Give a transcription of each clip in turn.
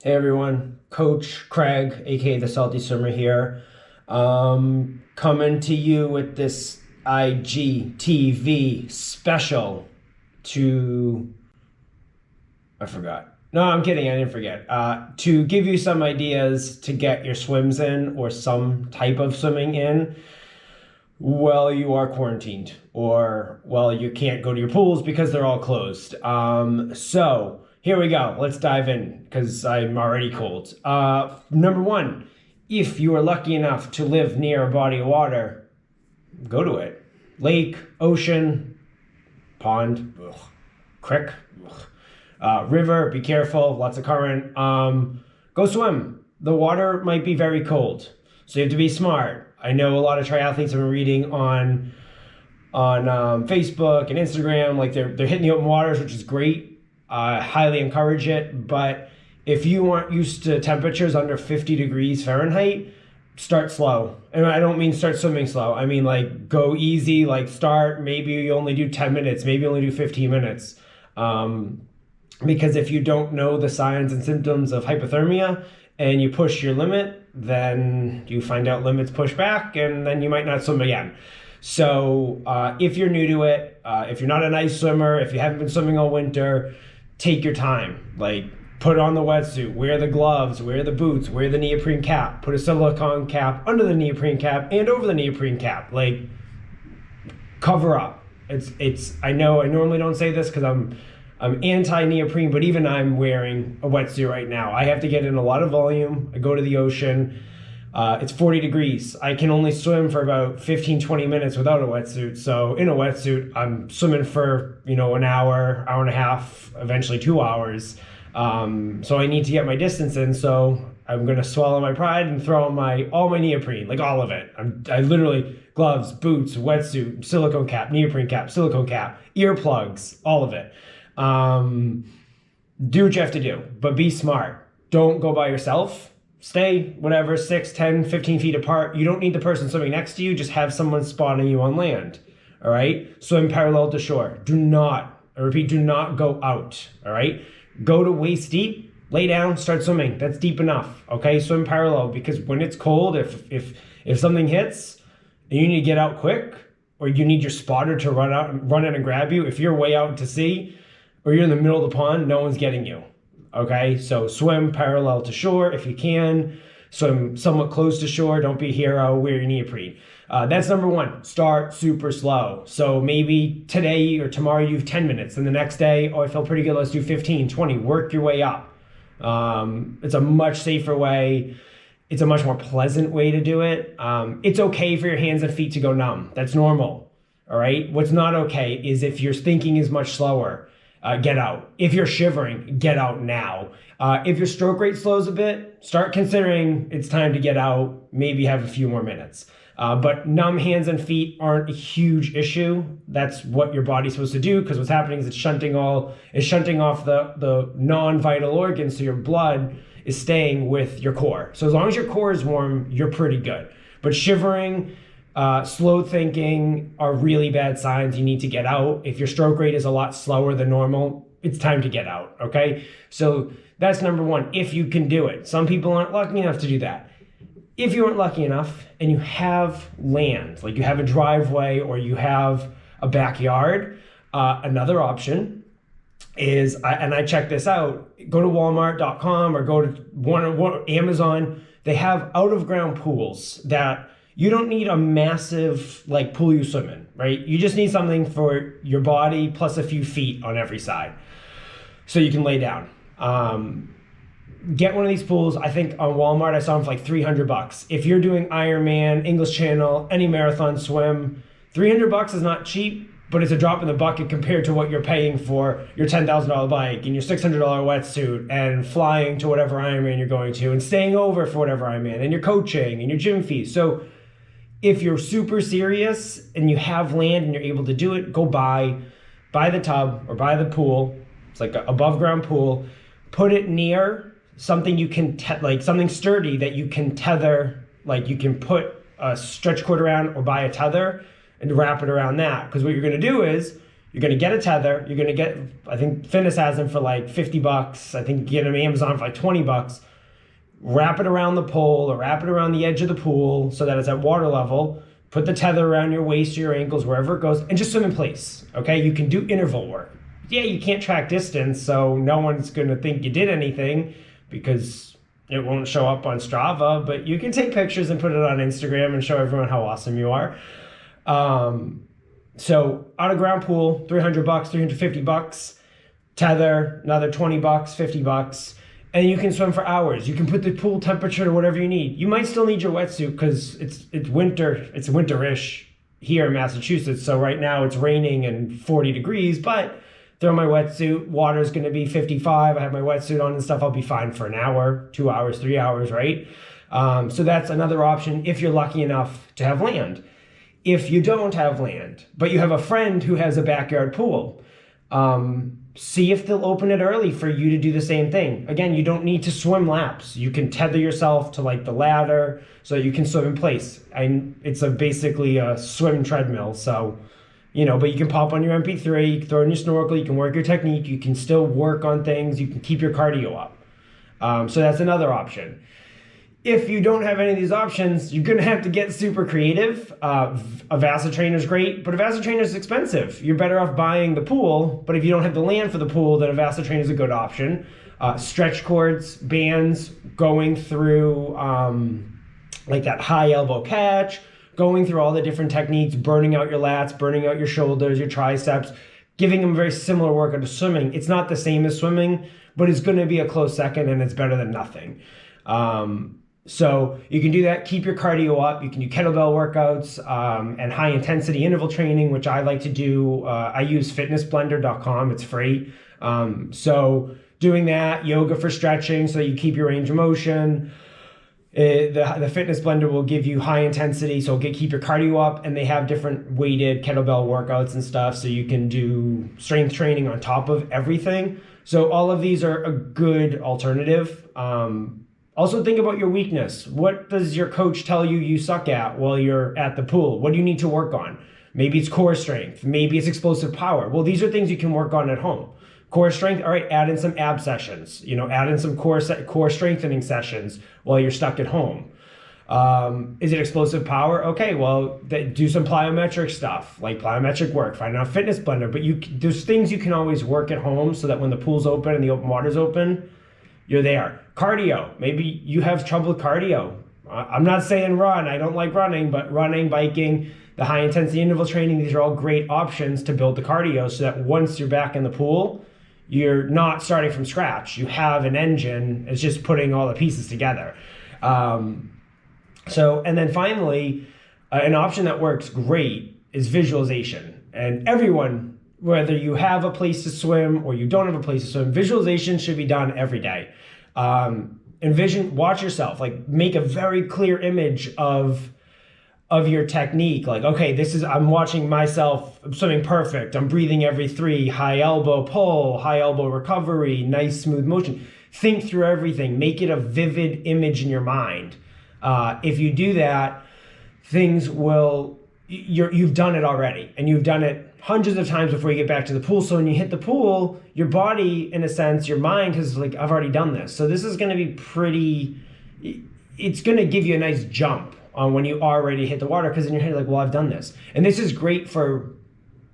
Hey everyone, Coach Craig, aka the Salty Swimmer here, coming to you with this IGTV special to, I forgot. No, I'm kidding, I didn't forget. To give you some ideas to get your swims in or some type of swimming in while you are quarantined or while you can't go to your pools because they're all closed. So here we go. Let's dive in because I'm already cold. Number one, if you are lucky enough to live near a body of water, go to it. Lake, ocean, pond, ugh, creek, river, be careful, lots of current. Go swim. The water might be very cold, so you have to be smart. I know a lot of triathletes have been reading on Facebook and Instagram, like they're hitting the open waters, which is great. Highly encourage it. But if you aren't used to temperatures under 50 degrees Fahrenheit, start slow. And I don't mean start swimming slow. I mean like go easy, like start, maybe you only do 10 minutes, maybe you only do 15 minutes. Because if you don't know the signs and symptoms of hypothermia and you push your limit, then you find out limits push back and then you might not swim again. So if you're new to it, if you're not a nice swimmer, if you haven't been swimming all winter, take your time. Like put on the wetsuit, wear the gloves, wear the boots, wear the neoprene cap, put a silicone cap under the neoprene cap and over the neoprene cap. Like cover up. I know I normally don't say this because I'm anti-neoprene, but even I'm wearing a wetsuit right now. I have to get in a lot of volume. I go to the ocean. It's 40 degrees. I can only swim for about 15, 20 minutes without a wetsuit. So in a wetsuit, I'm swimming for, an hour, hour and a half, eventually 2 hours. So I need to get my distance in. So I'm going to swallow my pride and throw on all my neoprene, like all of it. I literally, gloves, boots, wetsuit, silicone cap, neoprene cap, silicone cap, earplugs, all of it. Do what you have to do, but be smart. Don't go by yourself. Stay, 6, 10, 15 feet apart. You don't need the person swimming next to you. Just have someone spotting you on land. All right? Swim parallel to shore. I repeat, do not go out. All right? Go to waist deep, lay down, start swimming. That's deep enough. Okay? Swim parallel, because when it's cold, if something hits and you need to get out quick, or you need your spotter to run in and grab you, if you're way out to sea, or you're in the middle of the pond, no one's getting you. Okay, so swim parallel to shore if you can. Swim somewhat close to shore. Don't be a hero. Wear your neoprene. That's number one. Start super slow. So maybe today or tomorrow you have 10 minutes. And the next day, I feel pretty good. Let's do 15, 20. Work your way up. It's a much safer way. It's a much more pleasant way to do it. It's okay for your hands and feet to go numb. That's normal. All right. What's not okay is if your thinking is much slower. Get out. If you're shivering, get out now. If your stroke rate slows a bit, start considering it's time to get out, maybe have a few more minutes. But numb hands and feet aren't a huge issue. That's what your body's supposed to do, because what's happening is it's shunting off the non-vital organs, so your blood is staying with your core. So as long as your core is warm, you're pretty good. But shivering, slow thinking are really bad signs. You need to get out. If your stroke rate is a lot slower than normal, it's time to get out, okay? So that's number one, if you can do it. Some people aren't lucky enough to do that. If you aren't lucky enough and you have land, like you have a driveway or you have a backyard, another option is, and I checked this out, go to walmart.com or go to Amazon. They have out-of-ground pools that you don't need a massive pool you swim in, right? You just need something for your body plus a few feet on every side so you can lay down. Get one of these pools. I think on Walmart I saw them for like $300. If you're doing Ironman, English Channel, any marathon swim, $300 is not cheap, but it's a drop in the bucket compared to what you're paying for your $10,000 bike and your $600 wetsuit and flying to whatever Ironman you're going to and staying over for whatever Ironman and your coaching and your gym fees. So if you're super serious and you have land and you're able to do it, go buy the tub or buy the pool. It's like an above ground pool. Put it near something you can, something sturdy that you can tether, like you can put a stretch cord around or buy a tether and wrap it around that. Because what you're going to do is You're going to get a tether. You're going to get, I think Fitness has them for like $50. I think you get them on Amazon for like $20. Wrap it around the pole or wrap it around the edge of the pool so that it's at water level. Put the tether around your waist or your ankles, wherever it goes, and just swim in place, okay? You can do interval work. Yeah, you can't track distance, so no one's going to think you did anything because it won't show up on Strava, but you can take pictures and put it on Instagram and show everyone how awesome you are. So out of ground pool, $300, $350, tether, another $20, $50, and you can swim for hours. You can put the pool temperature to whatever you need. You might still need your wetsuit because it's winter, it's winterish here in Massachusetts. So right now it's raining and 40 degrees, but throw my wetsuit, water's gonna be 55. I have my wetsuit on and stuff, I'll be fine for an hour, 2 hours, 3 hours, right? So that's another option if you're lucky enough to have land. If you don't have land, but you have a friend who has a backyard pool, see if they'll open it early for you to do the same thing. Again, you don't need to swim laps. You can tether yourself to like the ladder so you can swim in place. It's basically a swim treadmill. So, but you can pop on your MP3, you can throw in your snorkel, you can work your technique, you can still work on things, you can keep your cardio up. So that's another option. If you don't have any of these options, you're going to have to get super creative. A Vasa trainer is great, but a Vasa trainer is expensive. You're better off buying the pool, but if you don't have the land for the pool, then a Vasa trainer is a good option. Stretch cords, bands, going through like that high elbow catch, going through all the different techniques, burning out your lats, burning out your shoulders, your triceps, giving them very similar workout to swimming. It's not the same as swimming, but it's going to be a close second and it's better than nothing. So you can do that, keep your cardio up. You can do kettlebell workouts and high intensity interval training, which I like to do. I use fitnessblender.com. It's free. So doing that, yoga for stretching so that you keep your range of motion. The Fitness Blender will give you high intensity, so keep your cardio up, and they have different weighted kettlebell workouts and stuff, so you can do strength training on top of everything. So all of these are a good alternative. Also think about your weakness. What does your coach tell you you suck at while you're at the pool? What do you need to work on? Maybe it's core strength. Maybe it's explosive power. Well, these are things you can work on at home. Core strength, all right, add in some ab sessions. Add in some core strengthening sessions while you're stuck at home. Is it explosive power? Okay, well, do some plyometric stuff, like plyometric work, find out Fitness Blender. But there's things you can always work at home so that when the pool's open and the open water's open, you're there. Cardio. Maybe you have trouble with cardio. I'm not saying run. I don't like running, but running, biking, the high intensity interval training, these are all great options to build the cardio so that once you're back in the pool, you're not starting from scratch. You have an engine. It's just putting all the pieces together. And then finally, an option that works great is visualization. And everyone, whether you have a place to swim or you don't have a place to swim, visualization should be done every day. Watch yourself, like make a very clear image of your technique. Like, okay, I'm watching myself swimming perfect. I'm breathing every 3, high elbow pull, high elbow recovery, nice smooth motion. Think through everything, make it a vivid image in your mind. If you do that, you've done it already, and you've done it hundreds of times before you get back to the pool. So when you hit the pool, your body, in a sense, your mind has like, I've already done this. So this is going to be it's going to give you a nice jump on when you already hit the water, because in your head, you're like, well, I've done this. And this is great for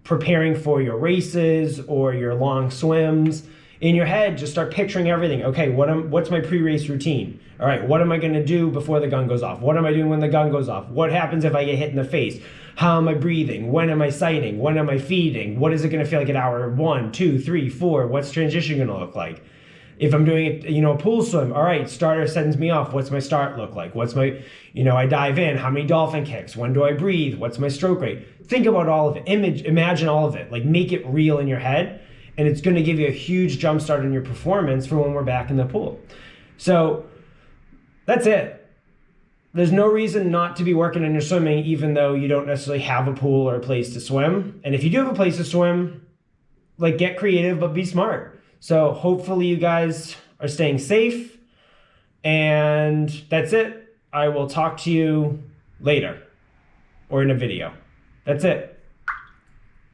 preparing for your races or your long swims. In your head, just start picturing everything. Okay, what's my pre-race routine? All right, what am I going to do before the gun goes off? What am I doing when the gun goes off? What happens if I get hit in the face? How am I breathing? When am I sighting? When am I feeding? What is it going to feel like at hour 1, 2, 3, 4? What's transition going to look like? If I'm doing a pool swim, all right, starter sends me off. What's my start look like? What's my, I dive in. How many dolphin kicks? When do I breathe? What's my stroke rate? Think about all of it. Imagine all of it. Like, make it real in your head. And it's going to give you a huge jump start in your performance for when we're back in the pool. So that's it. There's no reason not to be working on your swimming, even though you don't necessarily have a pool or a place to swim. And if you do have a place to swim, like, get creative, but be smart. So hopefully you guys are staying safe. And that's it. I will talk to you later or in a video. That's it.